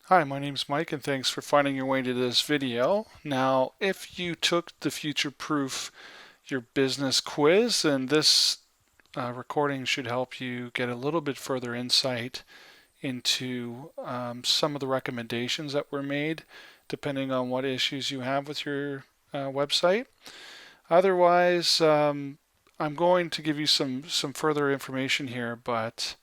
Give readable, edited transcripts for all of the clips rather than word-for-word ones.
Hi, my name's Mike and thanks for finding your way to this video. Now, if you took the Future Proof Your Business quiz, then this recording should help you get a little bit further insight into some of the recommendations that were made depending on what issues you have with your website. Otherwise, I'm going to give you some further information here, but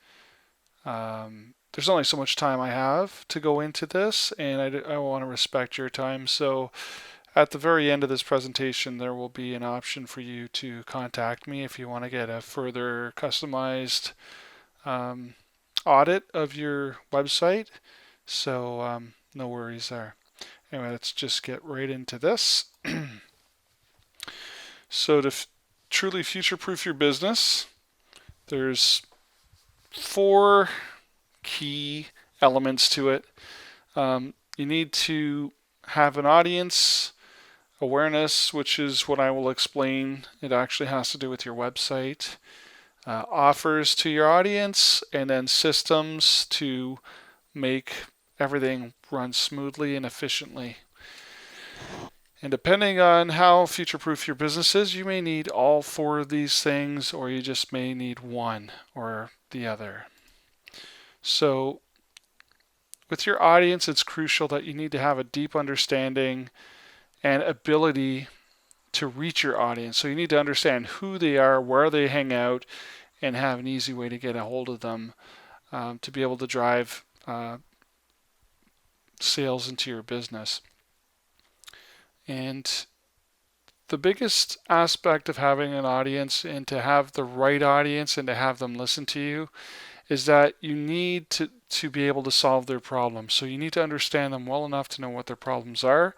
there's only so much time I have to go into this, and I want to respect your time. So at the very end of this presentation, there will be an option for you to contact me if you want to get a further customized um, audit of your website. So no worries there. Anyway, let's just get right into this. So to truly future-proof your business, there's four key elements to it. You need to have an audience awareness, which is what I will explain. It actually has to do with your website, offers to your audience, and then systems to make everything run smoothly and efficiently. And depending on how future proof your business is, you may need all four of these things, or you just may need one or the other. So with your audience, it's crucial that you need to have a deep understanding and ability to reach your audience. So you need to understand who they are, where they hang out, and have an easy way to get a hold of them to be able to drive sales into your business. And the biggest aspect of having an audience and to have the right audience and to have them listen to you is that you need to be able to solve their problems. So you need to understand them well enough to know what their problems are,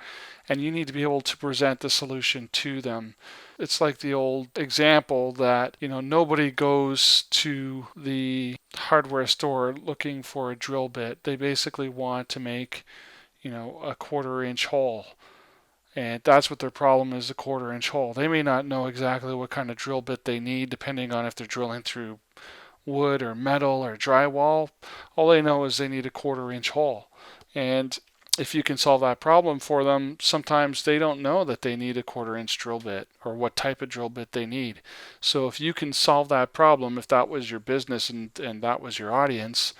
and you need to be able to present the solution to them. It's like the old example that, nobody goes to the hardware store looking for a drill bit. They basically want to make, a quarter-inch hole. And that's what their problem is, a quarter-inch hole. They may not know exactly what kind of drill bit they need, depending on if they're drilling through wood or metal or drywall. All they know is they need a quarter-inch hole. And if you can solve that problem for them, sometimes they don't know that they need a quarter-inch drill bit or what type of drill bit they need. So if you can solve that problem, if that was your business and that was your audience,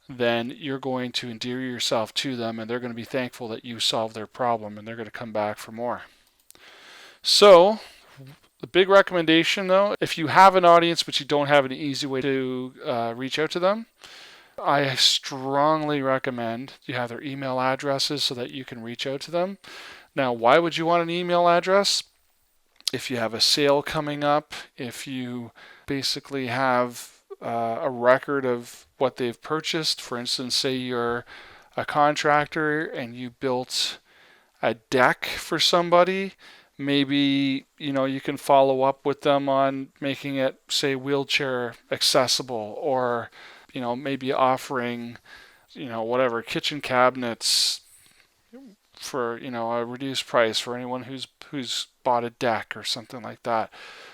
then you're going to endear yourself to them and they're going to be thankful that you solved their problem and they're going to come back for more. So the big recommendation though, if you have an audience but you don't have an easy way to reach out to them, I strongly recommend you have their email addresses so that you can reach out to them. Now, why would you want an email address? If you have a sale coming up, if you basically have a record of what they've purchased, for instance, say you're a contractor and you built a deck for somebody, maybe you can follow up with them on making it, say, wheelchair accessible, or maybe offering whatever kitchen cabinets for a reduced price for anyone who's bought a deck or something like that.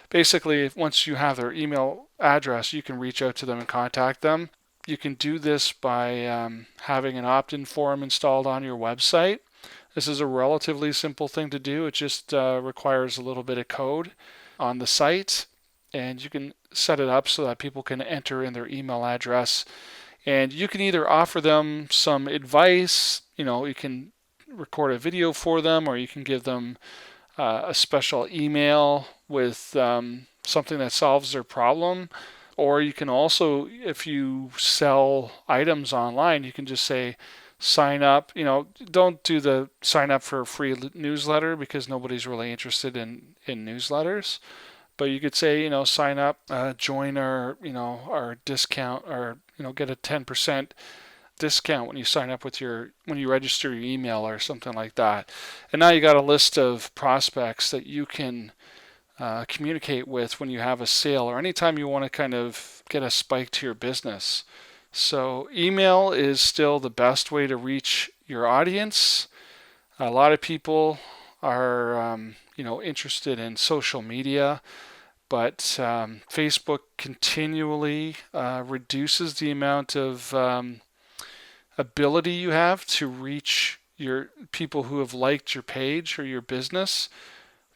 Basically, once you have their email address, you can reach out to them and contact them. You can do this by having an opt-in form installed on your website. This is a relatively simple thing to do. It just requires a little bit of code on the site, and you can set it up so that people can enter in their email address. And you can either offer them some advice, you can record a video for them, or you can give them a special email with something that solves their problem. Or you can also, if you sell items online, you can just say, sign up. Don't do the sign up for a free newsletter because nobody's really interested in newsletters. But you could say, sign up, join our discount, or get a 10% discount when you sign up with when you register your email or something like that. And now you got a list of prospects that you can communicate with when you have a sale or anytime you want to kind of get a spike to your business. So email is still the best way to reach your audience. A lot of people are interested in social media, but Facebook continually reduces the amount of ability you have to reach your people who have liked your page or your business,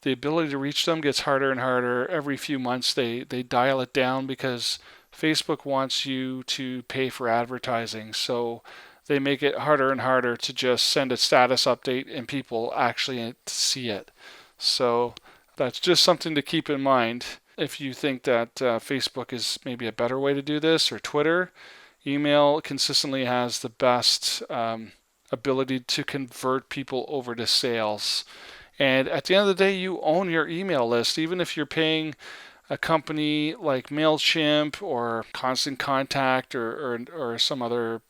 the ability to reach them gets harder and harder. Every few months they dial it down because Facebook wants you to pay for advertising. So they make it harder and harder to just send a status update and people actually see it. So that's just something to keep in mind. If you think that Facebook is maybe a better way to do this, or Twitter, email consistently has the best ability to convert people over to sales. And at the end of the day, you own your email list. Even if you're paying a company like MailChimp or Constant Contact or some other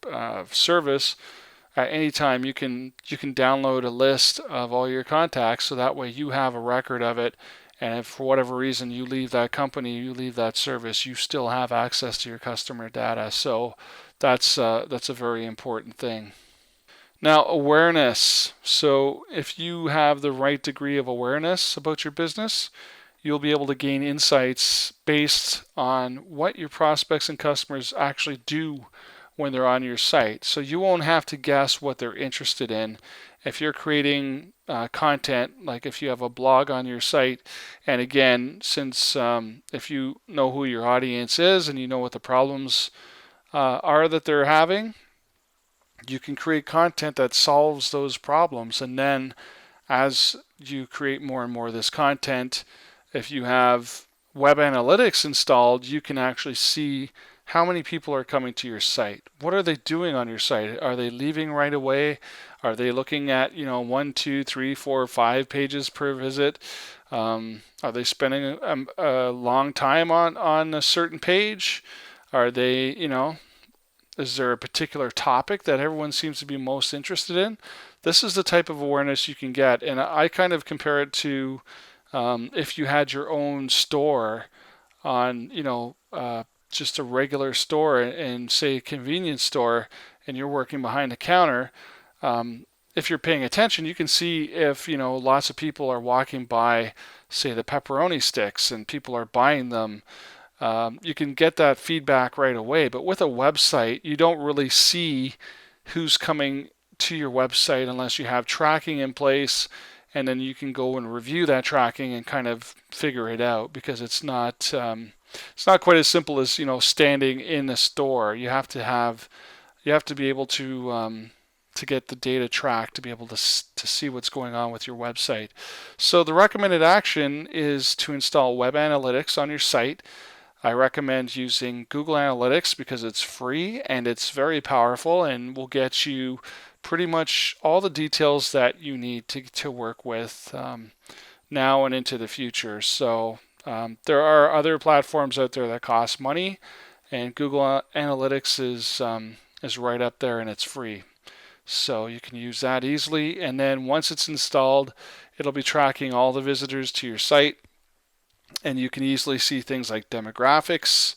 service, at any time you can download a list of all your contacts, so that way you have a record of it. And if for whatever reason you leave that company, you leave that service, you still have access to your customer data. So that's a very important thing. Now, awareness. So if you have the right degree of awareness about your business, you'll be able to gain insights based on what your prospects and customers actually do when they're on your site. So you won't have to guess what they're interested in. If you're creating content, like if you have a blog on your site, and again, since if you know who your audience is and you know what the problems are that they're having, you can create content that solves those problems. And then as you create more and more of this content, if you have web analytics installed, you can actually see how many people are coming to your site. What are they doing on your site? Are they leaving right away? Are they looking at 1, 2, 3, 4, 5 pages per visit? Are they spending a long time on a certain page? Are they, is there a particular topic that everyone seems to be most interested in? This is the type of awareness you can get. And I kind of compare it to if you had your own store on, just a regular store and say a convenience store, and you're working behind the counter. If you're paying attention, you can see if, lots of people are walking by, say, the pepperoni sticks and people are buying them. You can get that feedback right away. But with a website, you don't really see who's coming to your website unless you have tracking in place, and then you can go and review that tracking and kind of figure it out, because it's not quite as simple as standing in a store. You have to be able to get the data tracked to be able to see what's going on with your website. So the recommended action is to install web analytics on your site. I recommend using Google Analytics because it's free and it's very powerful and will get you pretty much all the details that you need to work with now and into the future. So there are other platforms out there that cost money, and Google Analytics is right up there and it's free. So you can use that easily, and then once it's installed, it'll be tracking all the visitors to your site, and you can easily see things like demographics,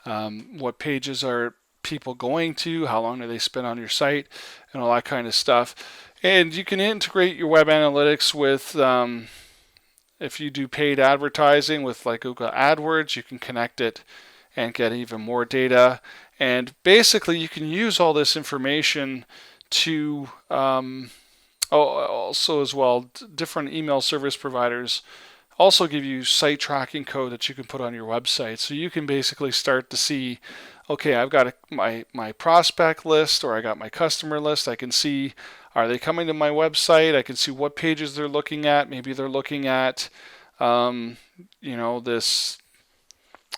what pages are people going to, how long do they spend on your site, and all that kind of stuff. And you can integrate your web analytics with, if you do paid advertising with like Google AdWords, you can connect it and get even more data. And basically, you can use all this information to also as well, different email service providers also give you site tracking code that you can put on your website. So you can basically start to see, okay, I've got my prospect list, or I got my customer list. I can see, are they coming to my website? I can see what pages they're looking at. Maybe they're looking at, this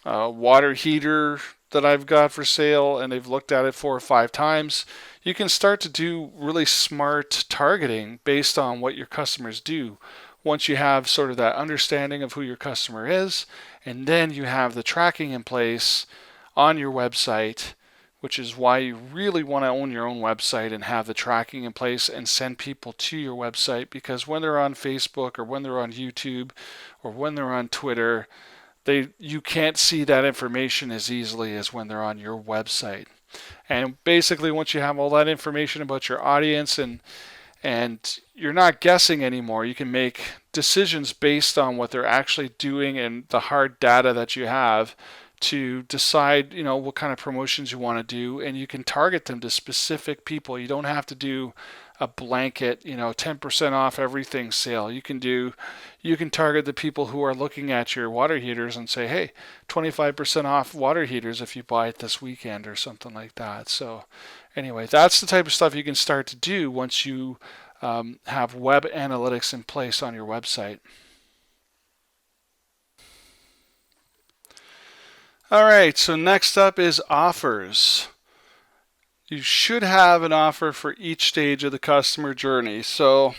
water heater that I've got for sale, and they've looked at it 4 or 5 times. You can start to do really smart targeting based on what your customers do. Once you have sort of that understanding of who your customer is, and then you have the tracking in place on your website, which is why you really want to own your own website and have the tracking in place and send people to your website, because when they're on Facebook or when they're on YouTube or when they're on Twitter, you can't see that information as easily as when they're on your website. And basically, once you have all that information about your audience and you're not guessing anymore, you can make decisions based on what they're actually doing and the hard data that you have to decide, what kind of promotions you want to do, and you can target them to specific people. You don't have to do a blanket, 10% off everything sale. You can target the people who are looking at your water heaters and say, hey, 25% off water heaters if you buy it this weekend or something like that. So anyway, that's the type of stuff you can start to do once you have web analytics in place on your website. All right, so next up is offers. You should have an offer for each stage of the customer journey. So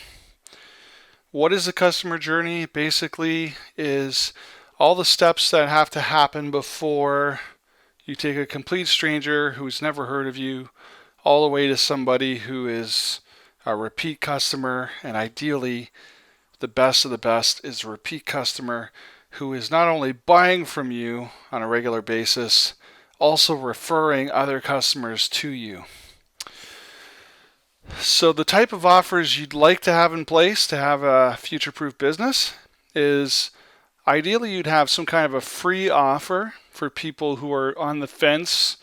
what is the customer journey? Basically is all the steps that have to happen before you take a complete stranger who's never heard of you all the way to somebody who is a repeat customer, and ideally the best of the best is a repeat customer who is not only buying from you on a regular basis, also referring other customers to you. So the type of offers you'd like to have in place to have a future-proof business is ideally you'd have some kind of a free offer for people who are on the fence.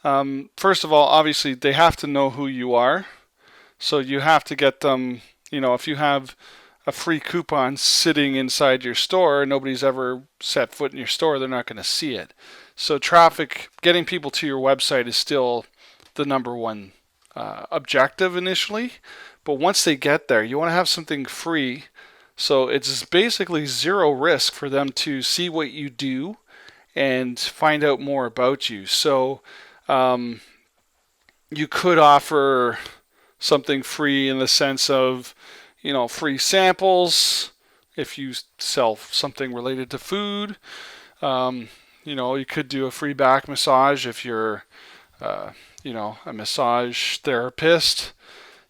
First of all, obviously they have to know who you are. So you have to get them, if you have a free coupon sitting inside your store, nobody's ever set foot in your store, they're not going to see it. So traffic, getting people to your website is still the number one objective initially. But once they get there, you want to have something free. So it's basically zero risk for them to see what you do and find out more about you. So you could offer something free in the sense of, free samples if you sell something related to food. You could do a free back massage if you're, a massage therapist.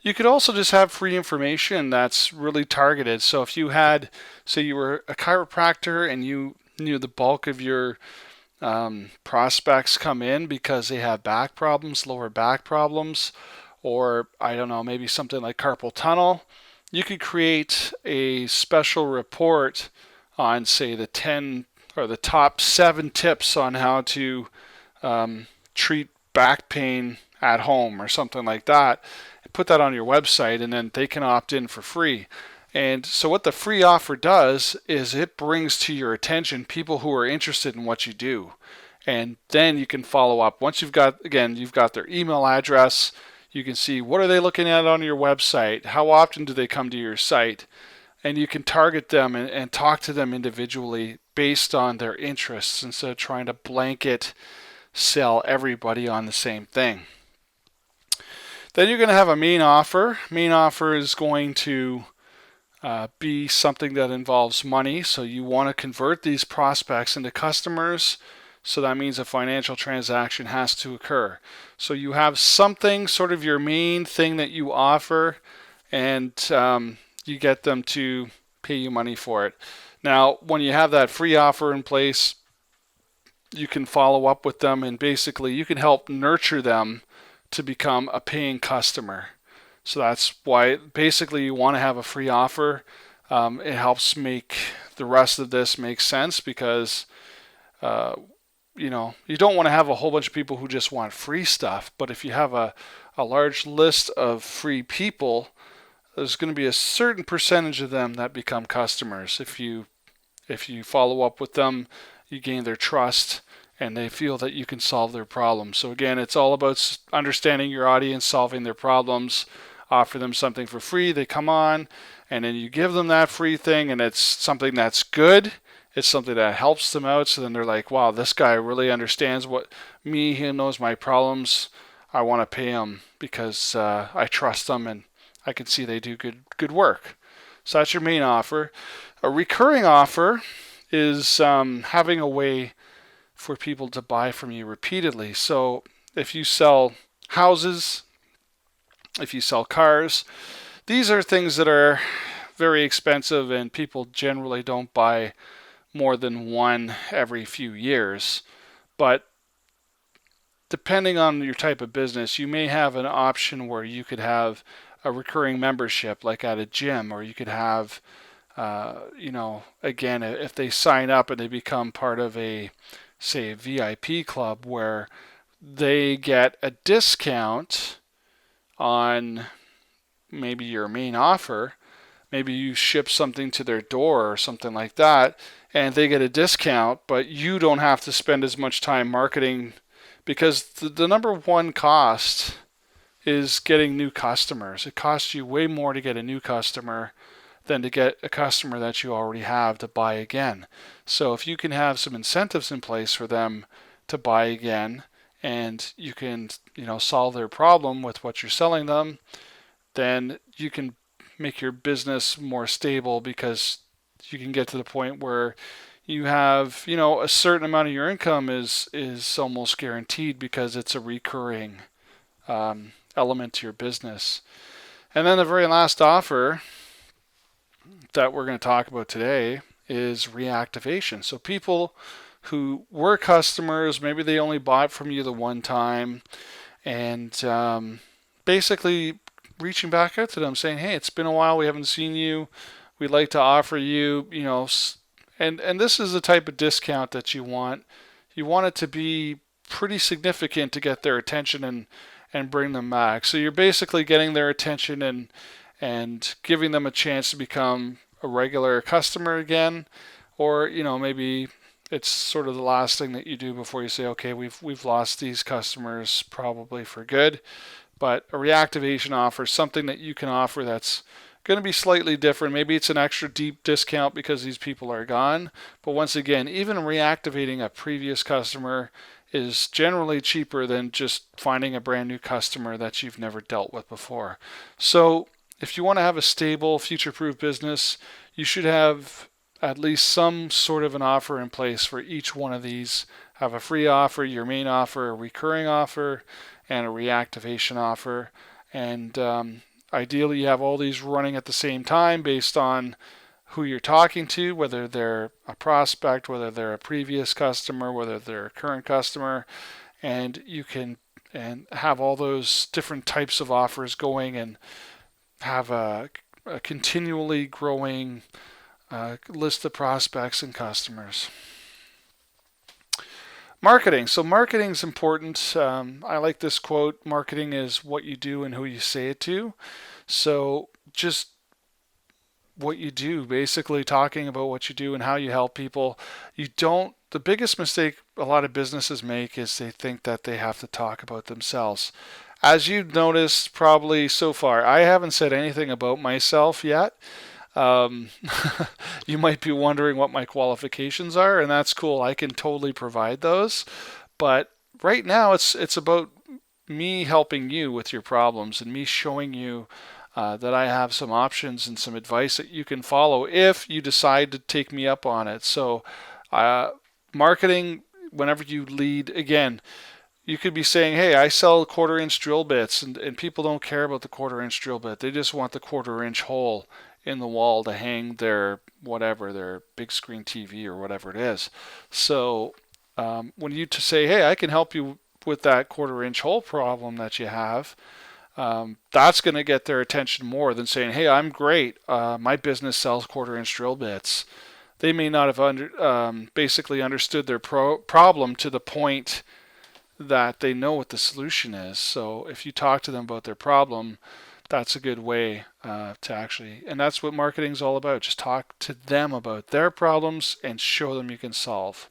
You could also just have free information that's really targeted. So if you had, say you were a chiropractor and you knew the bulk of your prospects come in because they have back problems, lower back problems, or I don't know, maybe something like carpal tunnel, you could create a special report on, say, the 10 or the top 7 tips on how to treat back pain at home or something like that. Put that on your website, and then they can opt in for free. And so what the free offer does is it brings to your attention people who are interested in what you do. And then you can follow up. Once you've got their email address, you can see what are they looking at on your website, how often do they come to your site, and you can target them and talk to them individually based on their interests instead of trying to blanket sell everybody on the same thing. Then you're going to have a main offer. Main offer is going to be something that involves money. So you want to convert these prospects into customers. So that means a financial transaction has to occur. So you have something, sort of your main thing that you offer, and you get them to pay you money for it. Now, when you have that free offer in place, you can follow up with them, and basically you can help nurture them to become a paying customer. So that's why basically you want to have a free offer. It helps make the rest of this make sense because you don't want to have a whole bunch of people who just want free stuff. But if you have a large list of free people, there's going to be a certain percentage of them that become customers. If you follow up with them, you gain their trust, and they feel that you can solve their problems. So again, it's all about understanding your audience, solving their problems, offer them something for free, they come on, and then you give them that free thing, and it's something that's good. It's something that helps them out, so then they're like, wow, this guy really understands he knows my problems. I want to pay him because I trust them and I can see they do good work. So that's your main offer. A recurring offer is having a way for people to buy from you repeatedly. So if you sell houses, if you sell cars, these are things that are very expensive and people generally don't buy more than one every few years. But depending on your type of business, you may have an option where you could have a recurring membership like at a gym, or you could have again, if they sign up and they become part of a say a VIP club where they get a discount on maybe your main offer. Maybe you ship something to their door or something like that, and they get a discount, but you don't have to spend as much time marketing, because the number one cost is getting new customers. It costs you way more to get a new customer than to get a customer that you already have to buy again. So if you can have some incentives in place for them to buy again, and you can, solve their problem with what you're selling them, then you can make your business more stable, because you can get to the point where you have, a certain amount of your income is almost guaranteed, because it's a recurring element to your business. And then the very last offer that we're going to talk about today is reactivation. So people who were customers, maybe they only bought from you the one time, and basically reaching back out to them saying, hey, it's been a while, we haven't seen you, we'd like to offer you, and this is the type of discount that you want. You want it to be pretty significant to get their attention and bring them back. So you're basically getting their attention and giving them a chance to become a regular customer again, or maybe it's sort of the last thing that you do before you say, okay, we've lost these customers probably for good. But a reactivation offer is something that you can offer that's going to be slightly different. Maybe it's an extra deep discount because these people are gone. But once again, even reactivating a previous customer is generally cheaper than just finding a brand new customer that you've never dealt with before. So if you want to have a stable, future-proof business, you should have at least some sort of an offer in place for each one of these. Have a free offer, your main offer, a recurring offer, and a reactivation offer. And ideally, you have all these running at the same time based on who you're talking to, whether they're a prospect, whether they're a previous customer, whether they're a current customer, and you can have all those different types of offers going, and have a continually growing list of prospects and customers. Marketing. So marketing is important. I like this quote: marketing is what you do and who you say it to. So just what you do, basically talking about what you do and how you help people. The biggest mistake a lot of businesses make is they think that they have to talk about themselves. As you've noticed probably so far, I haven't said anything about myself yet. You might be wondering what my qualifications are, and that's cool. I can totally provide those. But right now, it's about me helping you with your problems and me showing you that I have some options and some advice that you can follow if you decide to take me up on it. So, marketing, whenever you lead, again, you could be saying, hey, I sell 1/4-inch drill bits, and people don't care about the 1/4-inch drill bit. They just want the 1/4-inch hole in the wall to hang their big screen TV or whatever it is. So when you say, hey, I can help you with that 1/4-inch hole problem that you have, that's going to get their attention more than saying, hey, I'm great. My business sells 1/4-inch drill bits. They may not have basically understood their problem to the point that they know what the solution is. So if you talk to them about their problem, that's a good way to actually, and that's what marketing is all about. Just talk to them about their problems and show them you can solve.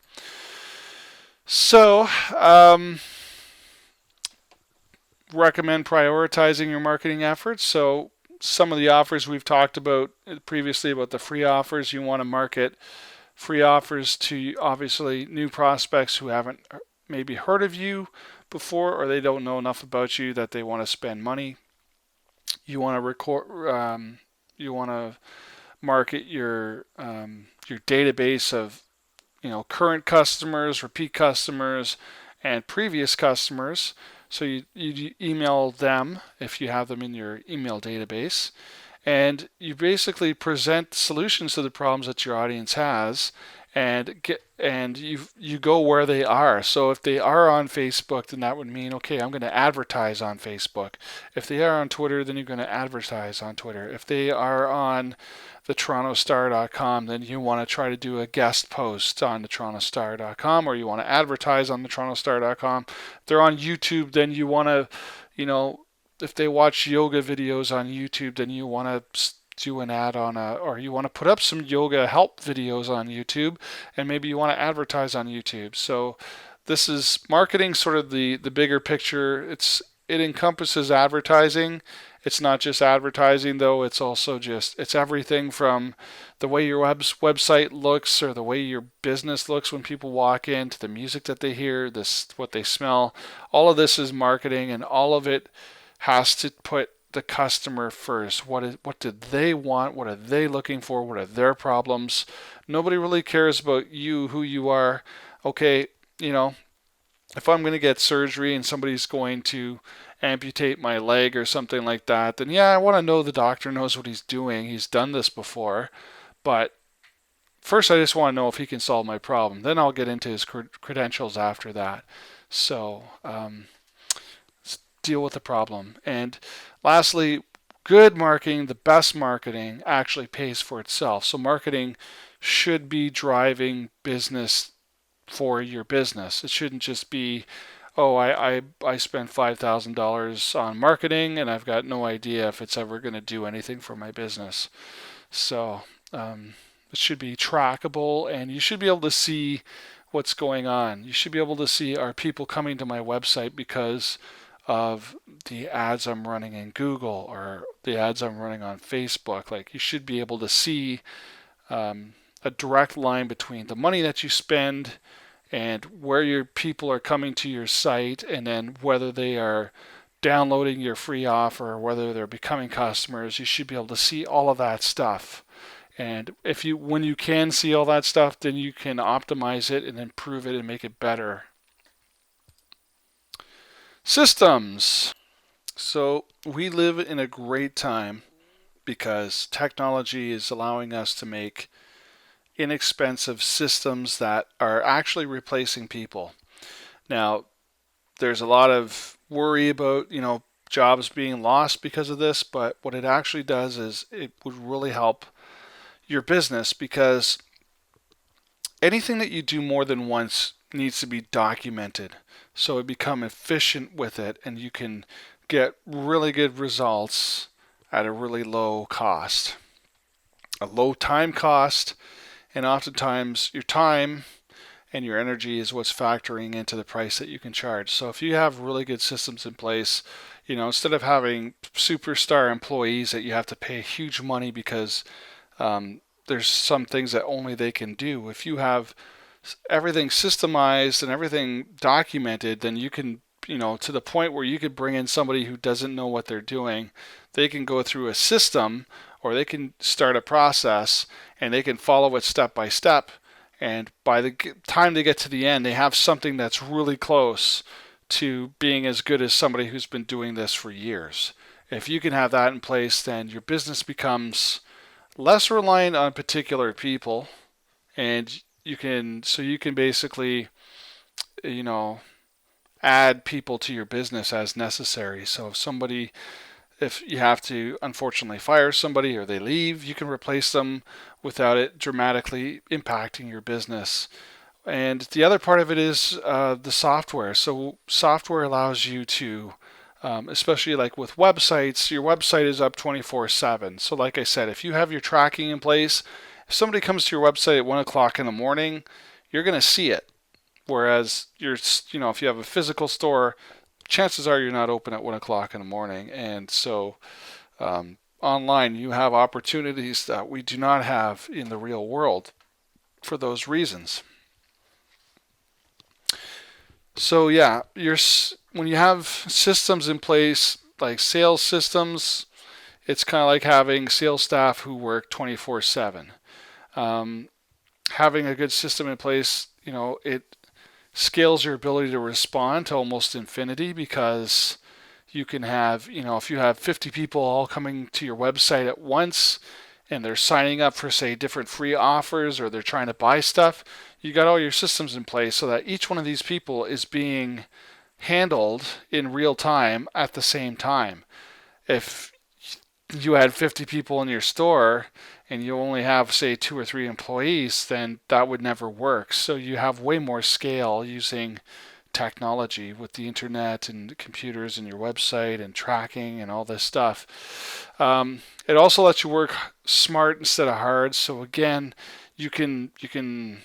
So, recommend prioritizing your marketing efforts. So some of the offers we've talked about previously, about the free offers, you want to market free offers to obviously new prospects who haven't maybe heard of you before, or they don't know enough about you that they want to spend money. You want to market your database of current customers, repeat customers, and previous customers. So you email them if you have them in your email database, and you basically present solutions to the problems that your audience has, and you go where they are. So if they are on Facebook, then that would mean, okay, I'm going to advertise on Facebook. If they are on Twitter, then you're going to advertise on Twitter. If they are on the TorontoStar.com, then you want to try to do a guest post on the TorontoStar.com, or you want to advertise on the TorontoStar.com. If they're on YouTube, then you want to, if they watch yoga videos on YouTube, then you want to do an ad or you want to put up some yoga help videos on YouTube, and maybe you want to advertise on YouTube. So this is marketing, sort of the bigger picture. It encompasses advertising. It's not just advertising though, it's also it's everything from the way your website looks or the way your business looks when people walk in, to the music that they hear, what they smell. All of this is marketing, and all of it has to put the customer first. What do they want? What are they looking for? What are their problems? Nobody really cares about you, who you are. Okay, if I'm going to get surgery and somebody's going to amputate my leg or something like that, then yeah, I want to know the doctor knows what he's doing. He's done this before. But first, I just want to know if he can solve my problem. Then I'll get into his credentials after that. So, deal with the problem. And lastly, good marketing, the best marketing, actually pays for itself. So marketing should be driving business for your business. It shouldn't just be, oh, I spent $5,000 on marketing and I've got no idea if it's ever going to do anything for my business. So it should be trackable, and you should be able to see what's going on. You should be able to see, are people coming to my website because of the ads I'm running in Google or the ads I'm running on Facebook. Like, you should be able to see a direct line between the money that you spend and where your people are coming to your site, and then whether they are downloading your free offer or whether they're becoming customers. You should be able to see all of that stuff. And when you can see all that stuff, then you can optimize it and improve it and make it better. Systems. So we live in a great time because technology is allowing us to make inexpensive systems that are actually replacing people. Now, there's a lot of worry about, jobs being lost because of this, but what it actually does is it would really help your business, because anything that you do more than once needs to be documented, so you become efficient with it and you can get really good results at a really low cost, a low time cost. And oftentimes your time and your energy is what's factoring into the price that you can charge. So if you have really good systems in place, instead of having superstar employees that you have to pay huge money because there's some things that only they can do, if you have everything systemized and everything documented, then you can, to the point where you could bring in somebody who doesn't know what they're doing. They can go through a system, or they can start a process and they can follow it step by step. And by the time they get to the end, they have something that's really close to being as good as somebody who's been doing this for years. If you can have that in place, then your business becomes less reliant on particular people, and you can basically, add people to your business as necessary. So if you have to unfortunately fire somebody or they leave, you can replace them without it dramatically impacting your business. And the other part of it is the software. So software allows you to, especially like with websites, your website is up 24/7. So like I said, if you have your tracking in place, if somebody comes to your website at 1 o'clock in the morning, you're going to see it. Whereas if you have a physical store, chances are you're not open at 1 o'clock in the morning. And so online, you have opportunities that we do not have in the real world for those reasons. So yeah, when you have systems in place, like sales systems, it's kind of like having sales staff who work 24/7. Having a good system in place, it scales your ability to respond to almost infinity, because you can have, if you have 50 people all coming to your website at once and they're signing up for, say, different free offers, or they're trying to buy stuff, you got all your systems in place so that each one of these people is being handled in real time at the same time. If you had 50 people in your store and you only have, say, 2 or 3 employees, then that would never work. So you have way more scale using technology with the internet and computers and your website and tracking and all this stuff. It also lets you work smart instead of hard. So again, you can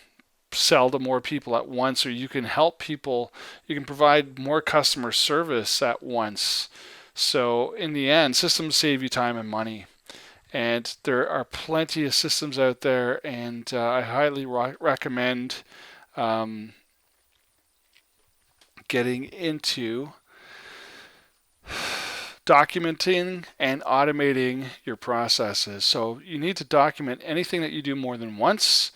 sell to more people at once, or you can help people. You can provide more customer service at once. So in the end, systems save you time and money. And there are plenty of systems out there, and I highly recommend getting into documenting and automating your processes. So you need to document anything that you do more than once,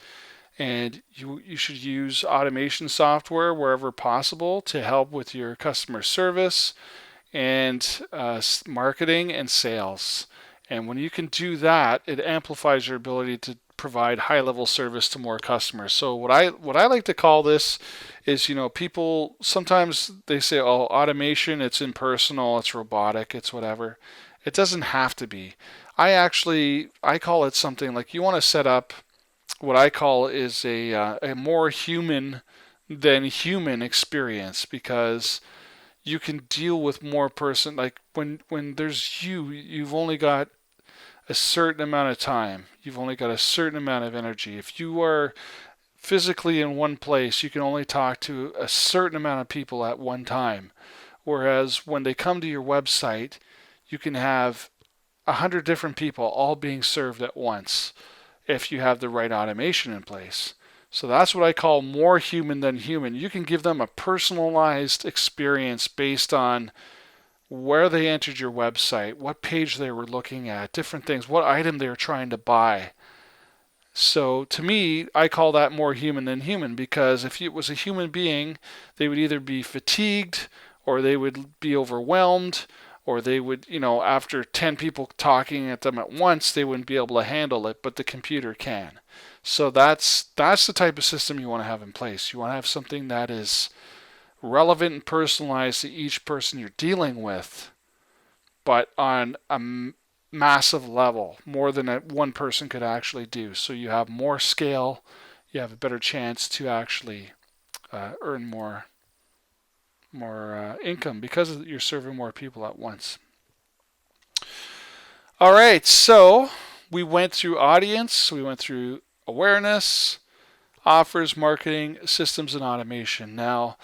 and you should use automation software wherever possible to help with your customer service and marketing and sales. And when you can do that, it amplifies your ability to provide high-level service to more customers. So what I like to call this is, people sometimes they say, oh, automation, it's impersonal, it's robotic, it's whatever. It doesn't have to be. I call it something like, you want to set up what I call is a more human than human experience, because you can deal with more person. Like when there's you've only got a certain amount of time. You've only got a certain amount of energy. If you are physically in one place, you can only talk to a certain amount of people at one time. Whereas when they come to your website, you can have 100 different people all being served at once if you have the right automation in place. So that's what I call more human than human. You can give them a personalized experience based on where they entered your website, what page they were looking at, different things, what item they were trying to buy. So to me, I call that more human than human, because if it was a human being, they would either be fatigued, or they would be overwhelmed, or they would, after 10 people talking at them at once, they wouldn't be able to handle it, but the computer can. So that's the type of system you want to have in place. You want to have something that is relevant and personalized to each person you're dealing with, but on a massive level, more than one person could actually do. So you have more scale, you have a better chance to actually earn more income because you're serving more people at once. All right, so we went through audience, we went through awareness, offers, marketing, systems, and automation. Now,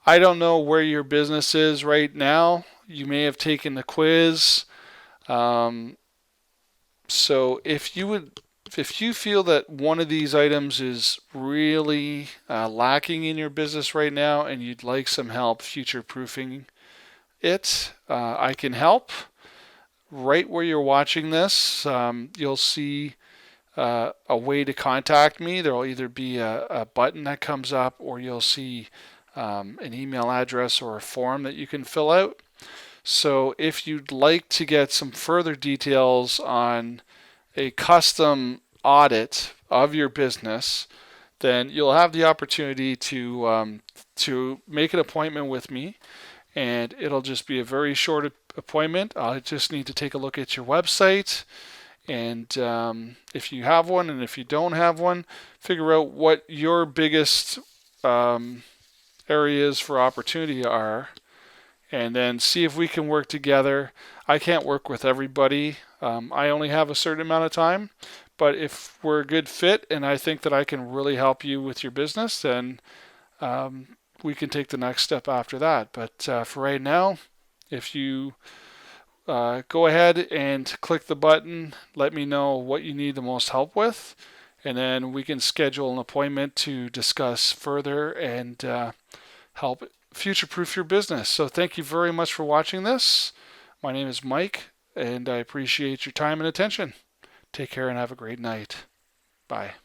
I don't know where your business is right now. You may have taken the quiz. So if you feel that one of these items is really lacking in your business right now, and you'd like some help future-proofing it, I can help. Right where you're watching this, you'll see a way to contact me. There will either be a button that comes up, or you'll see an email address or a form that you can fill out. So if you'd like to get some further details on a custom audit of your business, then you'll have the opportunity to make an appointment with me, and it'll just be a very short appointment. I just need to take a look at your website, and if you have one, and if you don't have one, figure out what your biggest areas for opportunity are, and then see if we can work together. I can't work with everybody. I only have a certain amount of time, but if we're a good fit and I think that I can really help you with your business, then we can take the next step after that. But for right now, if you go ahead and click the button, let me know what you need the most help with, and then we can schedule an appointment to discuss further and help future-proof your business. So thank you very much for watching this. My name is Mike, and I appreciate your time and attention. Take care and have a great night. Bye.